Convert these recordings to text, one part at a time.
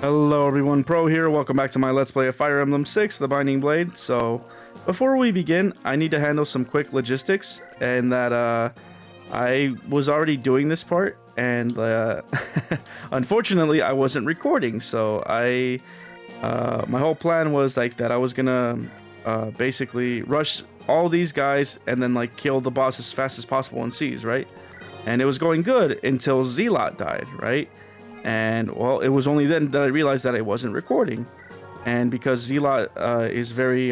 Hello everyone, Pro here. Welcome back to my Let's Play of Fire Emblem 6, The Binding Blade. So, before we begin, I need to handle some quick logistics, and that, I was already doing this part, and, unfortunately, I wasn't recording, so my whole plan was, like, that I was gonna, basically rush all these guys, and then, like, kill the boss as fast as possible in Seas, right? And it was going good until Zealot died, right? And well, it was only then that I realized that I wasn't recording. And because Zealot is very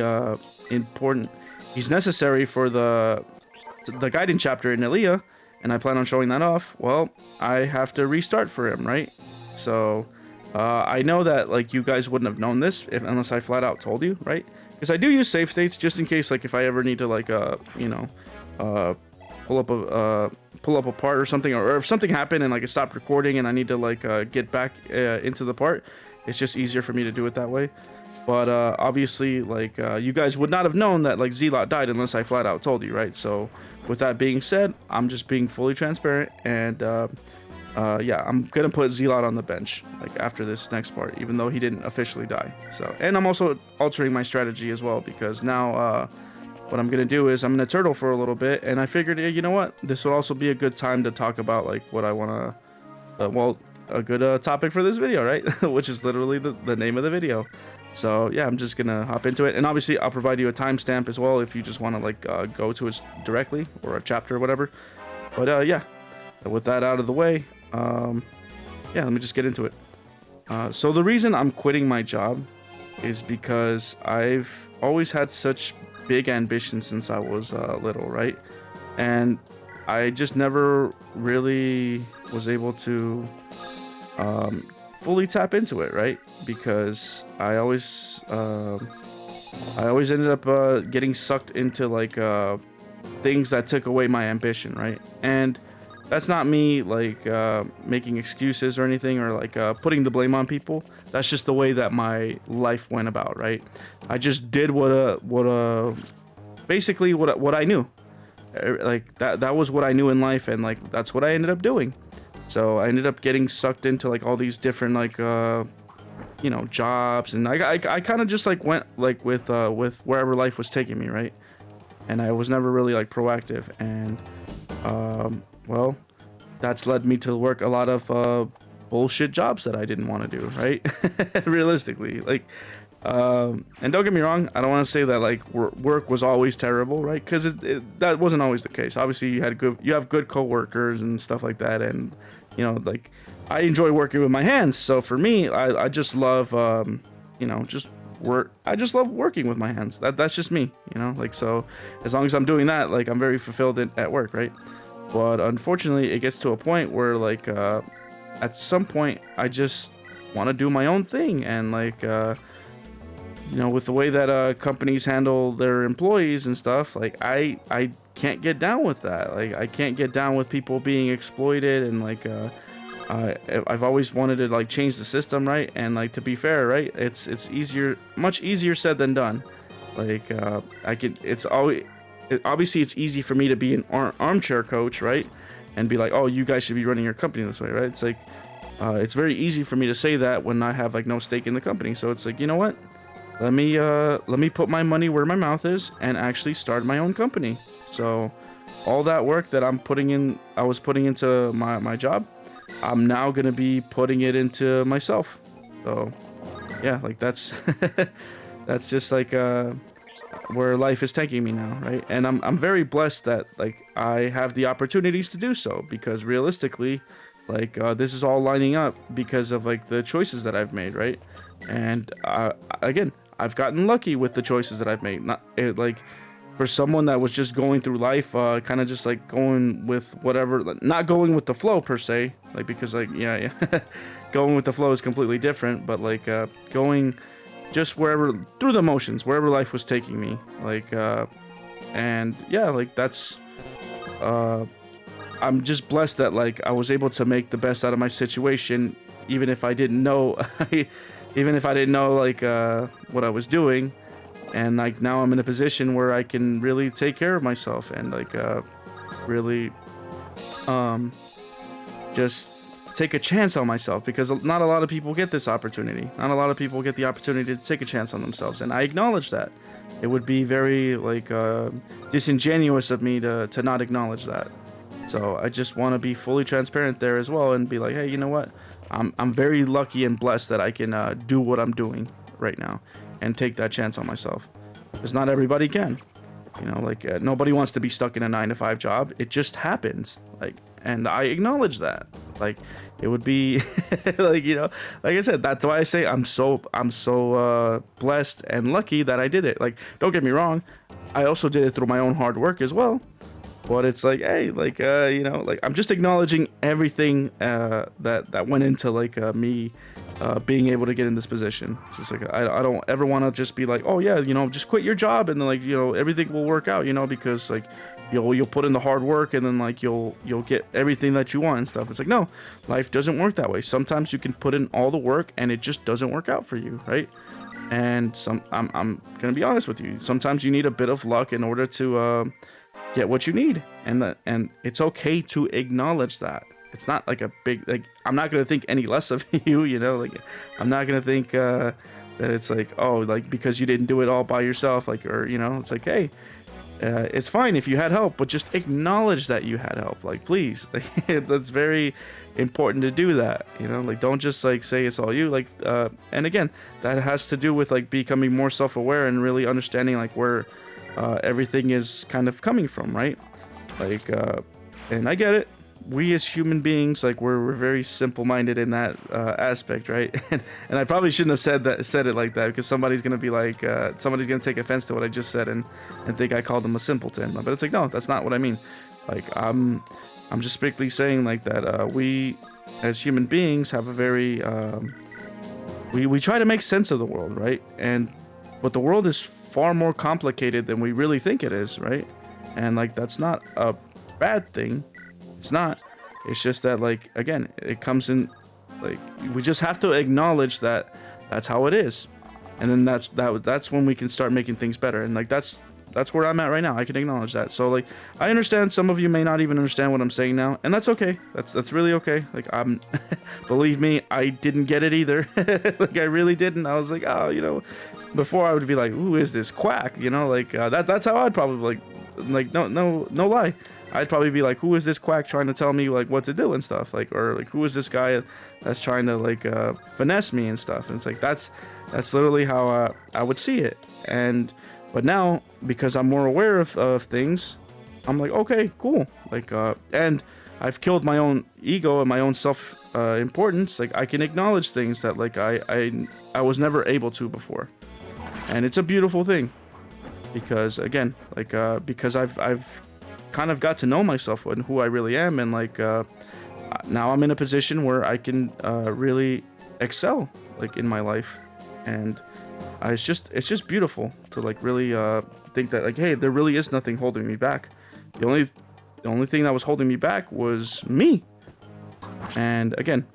important, he's necessary for the guiding chapter in Elia, and I plan on showing that off. Well, I have to restart for him, right? So I know that like you guys wouldn't have known this unless I flat out told you, right? Because I do use save states just in case, like if I ever need to like pull up a part or something, or if something happened and like it stopped recording and I need to like get back into the part, it's just easier for me to do it that way. But obviously, like you guys would not have known that like Zealot died unless I flat out told you, right? So with that being said, I'm just being fully transparent, and yeah, I'm gonna put Zealot on the bench like after this next part, even though he didn't officially die. So, and I'm also altering my strategy as well, because now what I'm gonna do is I'm gonna turtle for a little bit, and I figured, yeah, you know what, this would also be a good time to talk about like what I wanna, well, a good topic for this video, right? Which is literally the name of the video. So yeah, I'm just gonna hop into it, and obviously I'll provide you a timestamp as well if you just want to like go to it directly, or a chapter or whatever. But yeah, with that out of the way, yeah, let me just get into it. So the reason I'm quitting my job is because I've always had such big ambitions since I was little, right? And I just never really was able to fully tap into it, right? Because I always ended up getting sucked into like things that took away my ambition, right? And that's not me like making excuses or anything, or like putting the blame on people. That's just the way that my life went about, right? I just did basically what I knew. Like that was what I knew in life, and like that's what I ended up doing. So I ended up getting sucked into like all these different like jobs, and I kind of just like went like with wherever life was taking me, right? And I was never really like proactive, and well, that's led me to work a lot of bullshit jobs that I didn't want to do, right? Realistically, like, and don't get me wrong, I don't want to say that like work was always terrible, right? Because that wasn't always the case. Obviously, you have good coworkers and stuff like that, and like I enjoy working with my hands. So for me, I just love just work. I just love working with my hands. That's just me, like, so as long as I'm doing that, like I'm very fulfilled at work, right? But unfortunately, it gets to a point where like at some point I just want to do my own thing, and like with the way that companies handle their employees and stuff, like I can't get down with that. Like I can't get down with people being exploited, and like I've always wanted to like change the system, right? And like, to be fair, right, it's much easier said than done. Like obviously it's easy for me to be an armchair coach, right, and be like, oh, you guys should be running your company this way, right? It's like it's very easy for me to say that when I have like no stake in the company. So it's like, you know what, let me put my money where my mouth is and actually start my own company. So all that work that I was putting into my job, I'm now gonna be putting it into myself. So yeah, like that's that's just like where life is taking me now, right? And I'm very blessed that like I have the opportunities to do so, because realistically, like this is all lining up because of like the choices that I've made, right? And again, I've gotten lucky with the choices that I've made. Like for someone that was just going through life, kind of just like going with whatever, not going with the flow per se, like, because like yeah, going with the flow is completely different, but like going just wherever, through the motions, wherever life was taking me, like and yeah, like that's I'm just blessed that like I was able to make the best out of my situation, even if I didn't know like what I was doing. And like now I'm in a position where I can really take care of myself, and like really just take a chance on myself, because not a lot of people get this opportunity. Not a lot of people get the opportunity to take a chance on themselves, and I acknowledge that. It would be very like disingenuous of me to not acknowledge that. So I just want to be fully transparent there as well, and be like, hey, you know what? I'm very lucky and blessed that I can do what I'm doing right now and take that chance on myself, because not everybody can. You know, like nobody wants to be stuck in a 9-to-5 job. It just happens. Like, and I acknowledge that. Like, it would be like, you know, like I said, that's why I say I'm so blessed and lucky that I did it. Like, don't get me wrong, I also did it through my own hard work as well. But it's like, hey, like you know, like I'm just acknowledging everything that went into like me being able to get in this position. It's just like I don't ever want to just be like, oh yeah, you know, just quit your job and then like, you know, everything will work out, you know, because like you'll put in the hard work and then like you'll get everything that you want and stuff. It's like, no, life doesn't work that way. Sometimes you can put in all the work and it just doesn't work out for you, right? And I'm gonna be honest with you. Sometimes you need a bit of luck in order to get what you need, and it's okay to acknowledge that. It's not like a big, like, I'm not gonna think any less of you, you know, like I'm not gonna think that it's like, oh, like because you didn't do it all by yourself, like, or you know, it's like, hey, it's fine if you had help, but just acknowledge that you had help, like, please. Like, it's very important to do that, you know, like don't just like say it's all you, like and again, that has to do with like becoming more self-aware and really understanding like where everything is kind of coming from, right? Like and I get it, we as human beings, like we're very simple-minded in that aspect, right? And I probably shouldn't have said it like that, because somebody's gonna be like somebody's gonna take offense to what I just said and think I called them a simpleton. But it's like, no, that's not what I mean. Like I'm just strictly saying like that we as human beings have a very we try to make sense of the world, right? But the world is far more complicated than we really think it is, right? And like that's not a bad thing. It's not. It's just that, like, again, it comes in, like, we just have to acknowledge that that's how it is, and then that's when we can start making things better. And like that's where I'm at right now. I can acknowledge that. So like I understand some of you may not even understand what I'm saying now, and that's okay. That's really okay. Like I'm believe me, I didn't get it either. Like I really didn't. I was like, oh, you know, before I would be like, who is this quack? You know, like that's how I'd probably like no lie. I'd probably be like, who is this quack trying to tell me like what to do and stuff, like, or like who is this guy that's trying to like finesse me and stuff. And it's like that's literally how I would see it. But now, because I'm more aware of things, I'm like, okay, cool. Like and I've killed my own ego and my own self importance. Like I can acknowledge things that like I was never able to before, and it's a beautiful thing, because again, like because I've kind of got to know myself and who I really am, and like now I'm in a position where I can really excel like in my life, and it's just beautiful to like really think that like, hey, there really is nothing holding me back. The only thing that was holding me back was me. And again,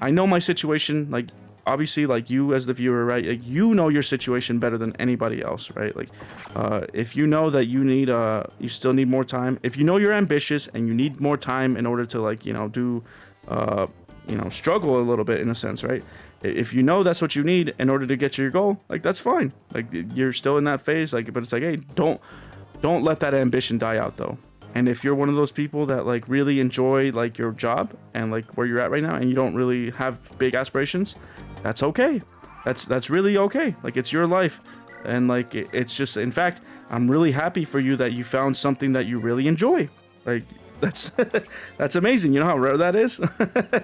I know my situation, like obviously, like you as the viewer, right? Like you know your situation better than anybody else, right? Like if you know that you still need more time, if you know you're ambitious and you need more time in order to like, you know, do struggle a little bit in a sense, right? If you know that's what you need in order to get to your goal, like that's fine. Like you're still in that phase, like, but it's like, hey, don't let that ambition die out though. And if you're one of those people that like really enjoy like your job and like where you're at right now, and you don't really have big aspirations, that's okay. That's really okay. Like it's your life, and like it's just, in fact, I'm really happy for you that you found something that you really enjoy. Like that's that's amazing. You know how rare that is?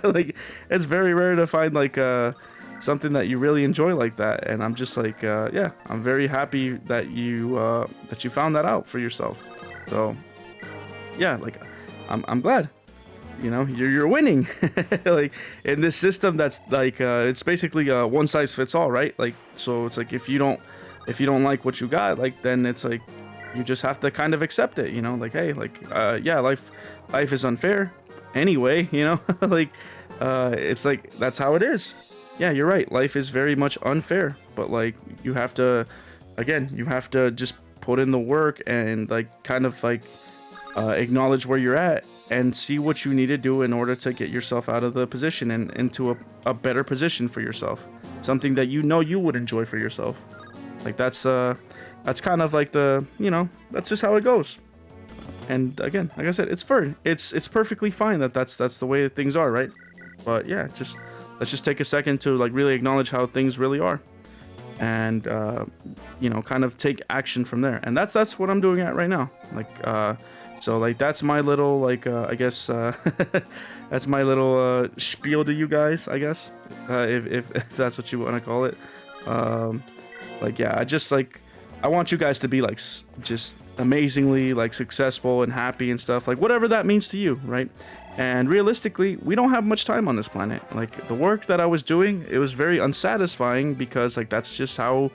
Like it's very rare to find like something that you really enjoy like that. And I'm just like yeah, I'm very happy that you found that out for yourself. So yeah, like I'm glad. You know, you're winning. Like in this system that's like it's basically one size fits all, right? Like so it's like if you don't like what you got, like then it's like you just have to kind of accept it, you know, like hey, like yeah, life is unfair anyway, you know. Like it's like that's how it is. Yeah, you're right, life is very much unfair, but like you have to just put in the work and like kind of like acknowledge where you're at and see what you need to do in order to get yourself out of the position and into a better position for yourself, something that you know you would enjoy for yourself. Like that's kind of like that's just how it goes. And again, like I said, it's perfectly fine that's the way that things are, right? But yeah, let's just take a second to like really acknowledge how things really are, and kind of take action from there. And that's what I'm doing at right now. Like so like that's my little like I guess that's my little spiel to you guys, I guess, if that's what you want to call it. Like yeah, I want you guys to be like just amazingly like successful and happy and stuff, like whatever that means to you, right? And realistically, we don't have much time on this planet. Like the work that I was doing, it was very unsatisfying because like that's just how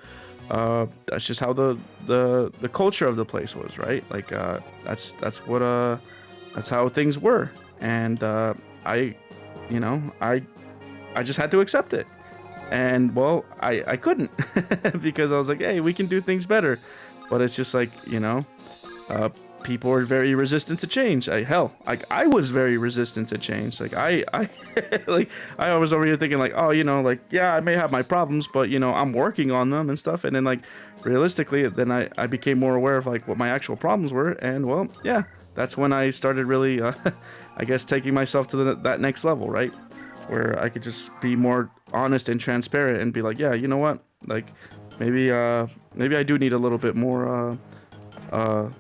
the culture of the place was, right? Like that's how things were. And I just had to accept it. And well, I couldn't because I was like, hey, we can do things better. But it's just like, people are very resistant to change. I was very resistant to change. Like I like I was over here thinking like, oh, like yeah, I may have my problems, but I'm working on them and stuff. And then like realistically, then I became more aware of like what my actual problems were. And well, yeah, that's when I started really, I guess, taking myself to that next level, right? Where I could just be more honest and transparent and be like, yeah, you know what, like maybe I do need a little bit more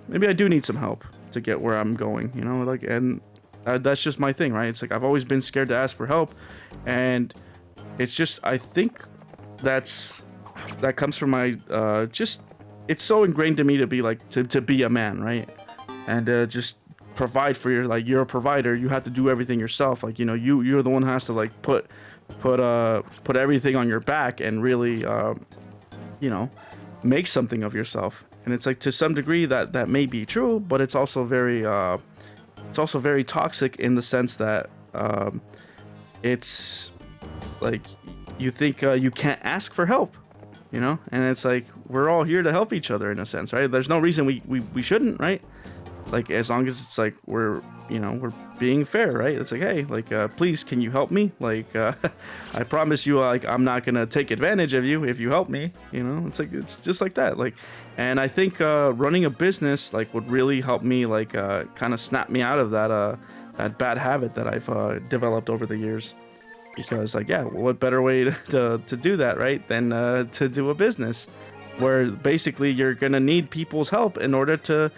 maybe I do need some help to get where I'm going, like, and that's just my thing, right? It's like I've always been scared to ask for help, and it's just I think that comes from my just it's so ingrained to me to be like to be a man, right? And just provide for you're a provider, you have to do everything yourself, like you're the one who has to like put everything on your back and really make something of yourself. And it's like to some degree that may be true, but it's also very toxic in the sense that it's like you think you can't ask for help, and it's like we're all here to help each other in a sense, right? There's no reason we shouldn't, right? Like as long as it's like we're being fair, right? It's like, hey, like please, can you help me? Like I promise you, like I'm not gonna take advantage of you if you help me. It's like it's just like that. Like, and I think running a business like would really help me like kind of snap me out of that bad habit that I've developed over the years. Because like yeah, what better way to do that, right? Than to do a business where basically you're gonna need people's help in order to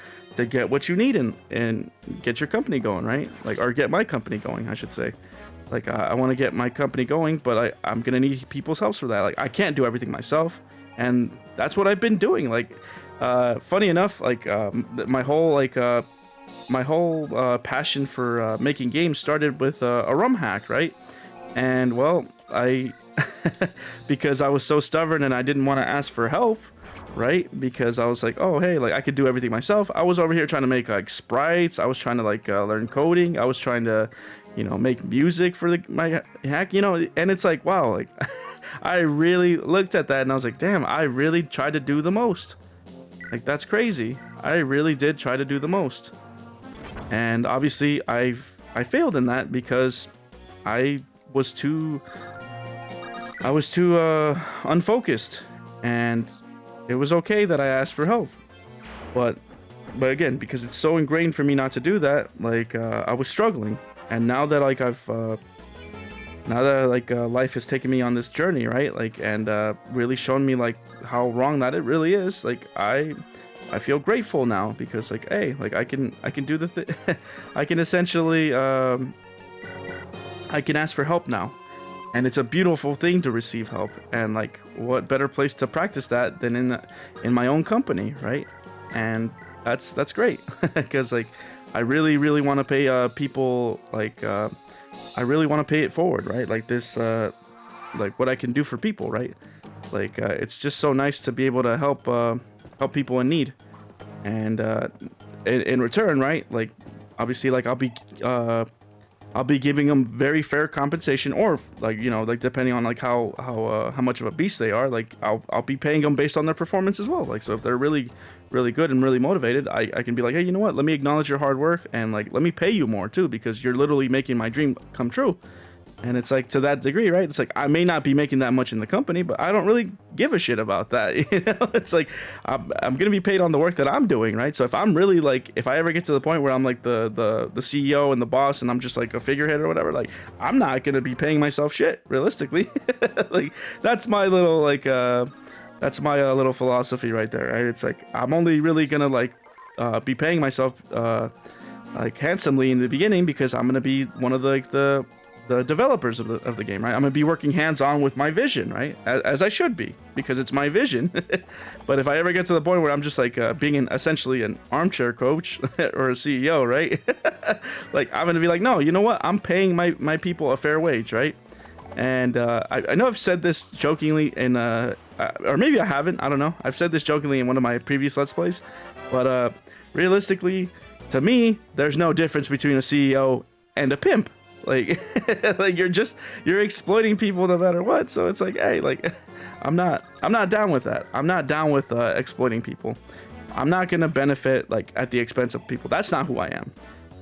get what you need and get your company going, right? Like, or get my company going, I should say. Like, I want to get my company going, but I'm going to need people's help for that. Like, I can't do everything myself. And that's what I've been doing. Like, funny enough, like, my whole passion for making games started with a rum hack, right? And, well, because I was so stubborn and I didn't want to ask for help, right? Because I was like, oh hey, like I could do everything myself. I was over here trying to make like sprites. I was trying to like learn coding. I was trying to make music for my hack, and it's like, wow, like I really looked at that and I was like, damn, I really tried to do the most. Like that's crazy. I really did try to do the most. And obviously I failed in that because I was too unfocused, and it was okay that I asked for help, but again, because it's so ingrained for me not to do that, like I was struggling. And now that like life has taken me on this journey, right? Like, and really shown me like how wrong that it really is. Like I feel grateful now because like, hey, like I can do the thing. I can essentially I can ask for help now. And it's a beautiful thing to receive help, and like, what better place to practice that than in my own company, right? And that's great because like, I really want to pay people like I really want to pay it forward, right? Like this, like what I can do for people, right? Like it's just so nice to be able to help people in need, and in return, right? Like obviously, like I'll be I'll be giving them very fair compensation, or like, you know, like depending on like how much of a beast they are, like I'll be paying them based on their performance as well. Like, so if they're really good and really motivated, I can be like, hey, you know what? Let me acknowledge your hard work, and like let me pay you more too, because you're literally making my dream come true. And it's like, to that degree, right? It's like, I may not be making that much in the company, but I don't really give a shit about that. You know, it's like, I'm going to be paid on the work that I'm doing, right? So if I'm really like, if I ever get to the point where I'm like the CEO and the boss, and I'm just like a figurehead or whatever, like, I'm not going to be paying myself shit, realistically. Like, that's my little, like, that's my little philosophy right there, right? It's like, I'm only really going to like, be paying myself, like handsomely in the beginning, because I'm going to be one of the developers of the game, right? I'm gonna be working hands-on with my vision, right? As I should be, because it's my vision. But if I ever get to the point where I'm just like being essentially an armchair coach or a CEO, right? Like, I'm gonna be like, no, you know what? I'm paying my people a fair wage, right? And I know I've said this jokingly in or maybe I haven't, I don't know. I've said this jokingly in one of my previous Let's Plays, but realistically, to me, there's no difference between a CEO and a pimp. Like, like you're exploiting people no matter what. So it's like, hey, like, I'm not down with that. I'm not down with exploiting people. I'm not gonna benefit like at the expense of people. That's not who I am.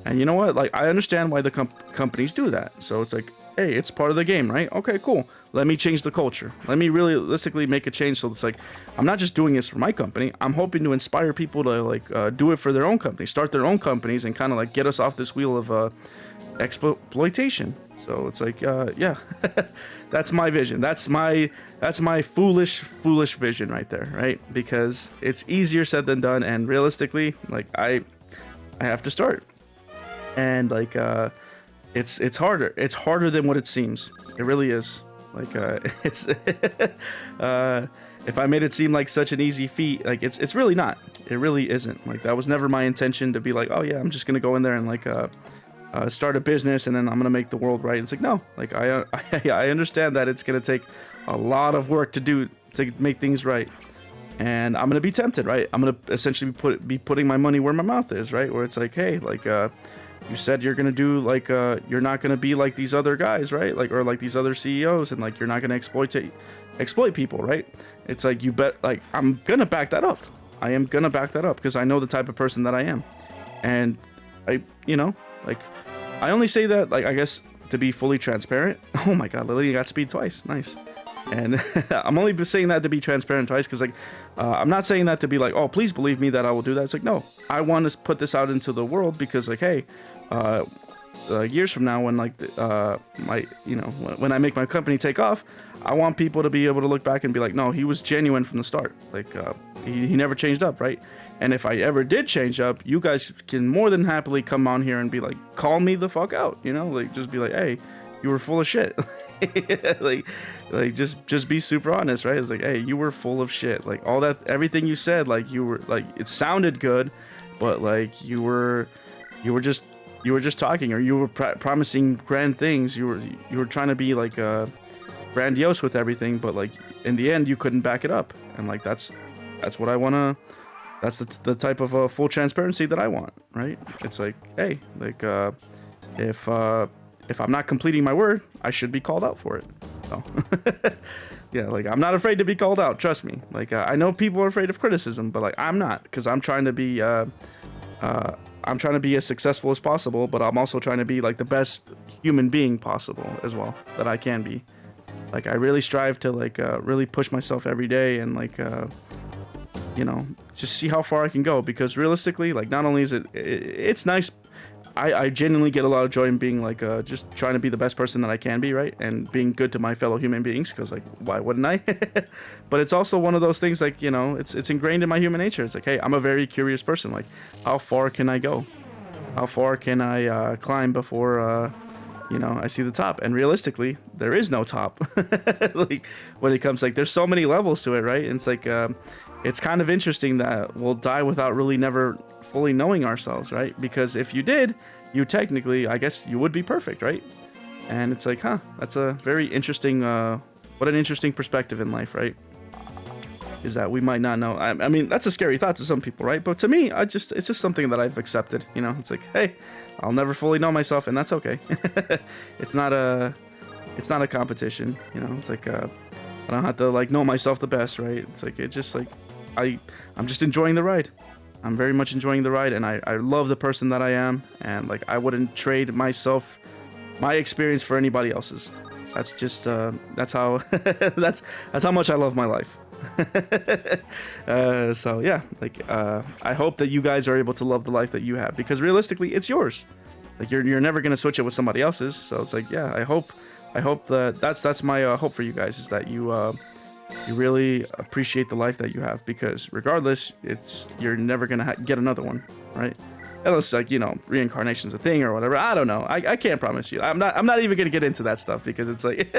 And you know what? Like, I understand why the companies do that. So it's like, hey, it's part of the game, right? Okay, cool. Let me change the culture. Let me realistically make a change. So it's like, I'm not just doing this for my company. I'm hoping to inspire people to like do it for their own company, start their own companies, and kind of like get us off this wheel of exploitation. So it's like, yeah, that's my vision. That's my foolish vision right there, right? Because it's easier said than done, and realistically, like, I have to start, and like it's harder. It's harder than what it seems. It really is. Like, it's if I made it seem like such an easy feat, like it's really not. It really isn't. Like, that was never my intention to be like, oh yeah, I'm just gonna go in there and like start a business and then I'm gonna make the world right. It's like, no, like I understand that it's gonna take a lot of work to do to make things right, and I'm gonna be tempted, right? I'm gonna essentially be putting my money where my mouth is, right? Where it's like, hey, like you said you're gonna do, like you're not gonna be like these other guys, right? Like, or like these other CEOs, and like you're not gonna exploit people, right? It's like, you bet, like, I'm gonna back that up. I am gonna back that up because I know the type of person that I am, and you know, like, I only say that, like, I guess to be fully transparent. Oh my God, Lily, you got speed twice. Nice. And I'm only saying that to be transparent twice because, like, I'm not saying that to be like, oh, please believe me that I will do that. It's like, no, I want to put this out into the world because, like, hey, years from now, when like my, you know, when I make my company take off, I want people to be able to look back and be like, no, he was genuine from the start. Like, he never changed up, right? And if I ever did change up, you guys can more than happily come on here and be like, call me the fuck out, you know, like, just be like, hey, you were full of shit. like just be super honest, right? It's like, hey, you were full of shit. Like, all that, everything you said, like, you were like, it sounded good, but like you were just talking, or you were promising grand things. You were trying to be like grandiose with everything, but like in the end you couldn't back it up. And like, that's what I want to, that's the type of full transparency that I want, right? It's like, hey, like if I'm not completing my word, I should be called out for it. So yeah, like, I'm not afraid to be called out, trust me. Like, I know people are afraid of criticism, but like, I'm not, because I'm trying to be as successful as possible, but I'm also trying to be like the best human being possible as well that I can be. Like, I really strive to like really push myself every day, and like you know, just see how far I can go, because realistically, like, not only is it's nice, I genuinely get a lot of joy in being like just trying to be the best person that I can be, right? And being good to my fellow human beings, because like, why wouldn't I? But it's also one of those things, like, you know, it's ingrained in my human nature. It's like, hey, I'm a very curious person. Like, how far can I go? How far can I climb before you know, I see the top? And realistically, there is no top. Like, when it comes, like, there's so many levels to it, right? And it's like it's kind of interesting that we'll die without really never fully knowing ourselves, right? Because if you did, you technically, I guess, you would be perfect, right? And it's like, huh, that's a very interesting what an interesting perspective in life, right? is that we might not know. I mean, that's a scary thought to some people, right? But to me, it's just something that I've accepted. You know, it's like, hey, I'll never fully know myself, and that's okay. It's not a competition. You know, it's like I don't have to like know myself the best, right? It's like I'm just enjoying the ride. I'm very much enjoying the ride, and I love the person that I am, and like I wouldn't trade my experience for anybody else's. That's just that's how that's how much I love my life. So yeah, like I hope that you guys are able to love the life that you have, because realistically, it's yours. Like you're never gonna switch it with somebody else's. So it's like, yeah, I hope that's my hope for you guys, is that you really appreciate the life that you have, because regardless, you're never gonna get another one, right? Unless, like, you know, reincarnation's a thing or whatever. I don't know. I can't promise you. I'm not even gonna get into that stuff, because it's like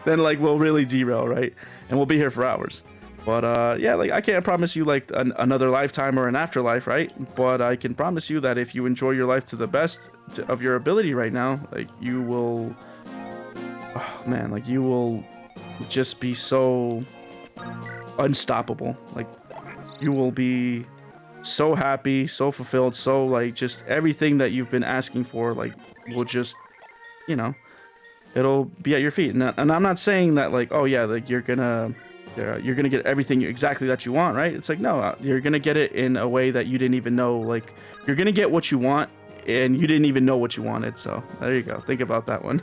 then like we'll really derail, right? And we'll be here for hours. But yeah, like I can't promise you like another lifetime or an afterlife, right? But I can promise you that if you enjoy your life to the best of your ability right now, like you will, oh man, like you will just be so unstoppable. Like you will be so happy, so fulfilled, so like just everything that you've been asking for, like will just, you know, it'll be at your feet. And I'm not saying that like, oh yeah, like you're gonna get everything exactly that you want, right? It's like, no, you're gonna get it in a way that you didn't even know. Like you're gonna get what you want, and you didn't even know what you wanted. So there you go. Think about that one.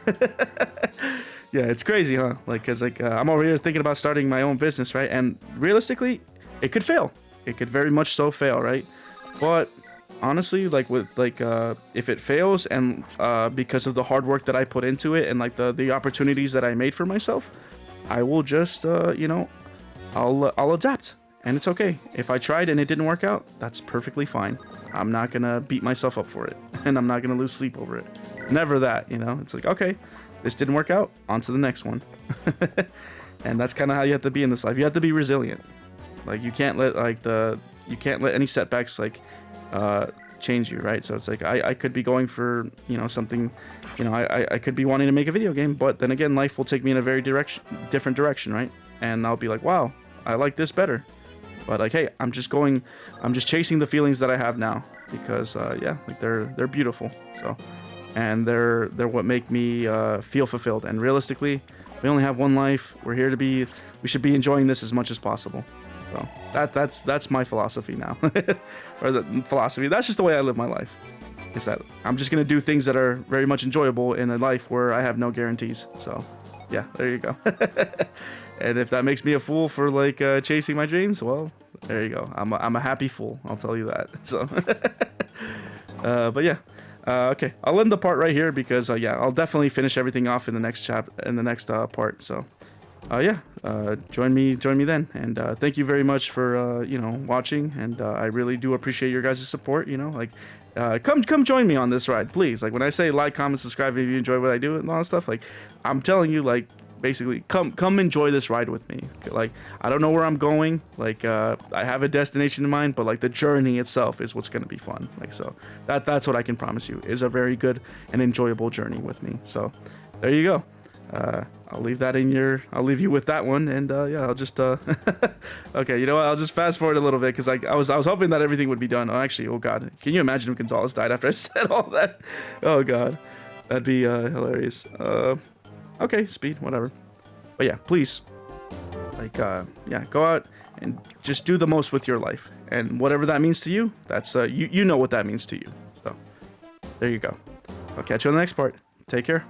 Yeah, it's crazy, huh? Like, cause like I'm over here thinking about starting my own business, right? And realistically, it could fail. It could very much so fail, right? But honestly, like with like if it fails, and because of the hard work that I put into it, and like the opportunities that I made for myself, I will just you know, I'll adapt, and it's okay. If I tried and it didn't work out, that's perfectly fine. I'm not gonna beat myself up for it, and I'm not gonna lose sleep over it. Never that, you know. It's like, okay, this didn't work out, on to the next one. And that's kind of how you have to be in this life. You have to be resilient. Like you can't let any setbacks like change you, right? So it's like I could be going for, you know, something, you know, I could be wanting to make a video game, but then again, life will take me in a very different direction, right? And I'll be like, wow, I like this better. But like, hey, I'm just chasing the feelings that I have now, because yeah, like they're beautiful. So, and they're what make me feel fulfilled. And realistically, we only have one life. We should be enjoying this as much as possible. So that's my philosophy now. Or the philosophy, that's just the way I live my life, is that I'm just gonna do things that are very much enjoyable in a life where I have no guarantees. So yeah, there you go. And if that makes me a fool for like chasing my dreams, well, there you go. I'm a happy fool, I'll tell you that. So but yeah, okay, I'll end the part right here, because yeah, I'll definitely finish everything off in the next part. So yeah, join me then, and thank you very much for you know, watching, and I really do appreciate your guys' support. You know, like come join me on this ride, please. Like when I say like, comment, subscribe if you enjoy what I do and all that stuff, like I'm telling you, like basically come enjoy this ride with me. Like I don't know where I'm going, like I have a destination in mind, but like the journey itself is what's going to be fun. Like, so that's what I can promise you, is a very good and enjoyable journey with me. So there you go. I'll leave you with that one, and yeah, I'll just okay, you know what, I'll just fast forward a little bit, because I was hoping that everything would be done. Oh, actually, oh god, can you imagine if Gonzalez died after I said all that? Oh god, that'd be hilarious. Okay, speed, whatever. But yeah, please, like yeah, go out and just do the most with your life, and whatever that means to you, that's you know what that means to you. So there you go. I'll catch you on the next part. Take care.